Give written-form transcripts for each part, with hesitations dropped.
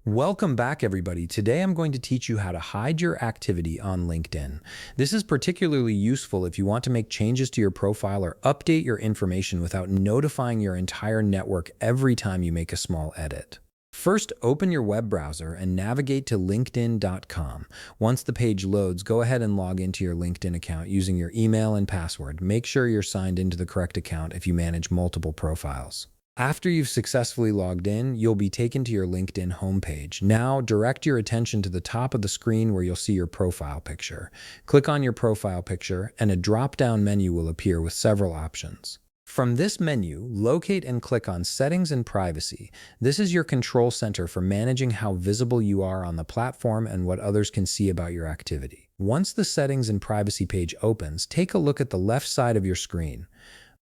Welcome back, everybody. Today I'm going to teach you how to hide your activity on LinkedIn. This is particularly useful if you want to make changes to your profile or update your information without notifying your entire network every time you make a small edit. First, open your web browser and navigate to linkedin.com. Once the page loads, go ahead and log into your LinkedIn account using your email and password. Make sure you're signed into the correct account if you manage multiple profiles. After you've successfully logged in, you'll be taken to your LinkedIn homepage. Now, direct your attention to the top of the screen where you'll see your profile picture. Click on your profile picture, and a drop-down menu will appear with several options. From this menu, locate and click on Settings and Privacy. This is your control center for managing how visible you are on the platform and what others can see about your activity. Once the Settings and Privacy page opens, take a look at the left side of your screen.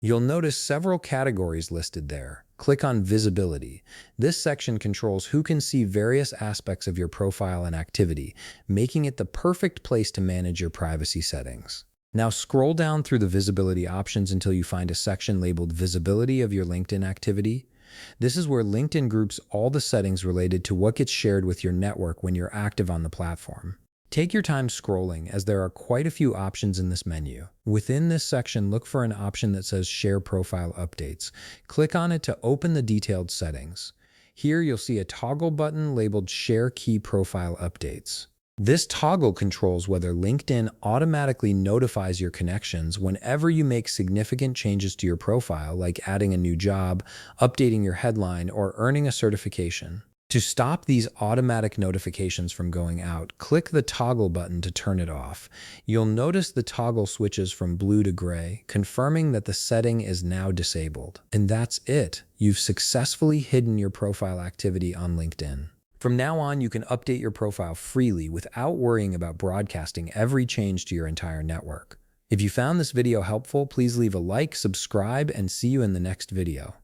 You'll notice several categories listed there. Click on Visibility. This section controls who can see various aspects of your profile and activity, making it the perfect place to manage your privacy settings. Now scroll down through the visibility options until you find a section labeled Visibility of your LinkedIn activity. This is where LinkedIn groups all the settings related to what gets shared with your network when you're active on the platform. Take your time scrolling, as there are quite a few options in this menu. Within this section, look for an option that says Share Profile Updates. Click on it to open the detailed settings. Here you'll see a toggle button labeled Share Key Profile Updates. This toggle controls whether LinkedIn automatically notifies your connections whenever you make significant changes to your profile, like adding a new job, updating your headline, or earning a certification. To stop these automatic notifications from going out, click the toggle button to turn it off. You'll notice the toggle switches from blue to gray, confirming that the setting is now disabled. And that's it. You've successfully hidden your profile activity on LinkedIn. From now on, you can update your profile freely without worrying about broadcasting every change to your entire network. If you found this video helpful, please leave a like, subscribe, and see you in the next video.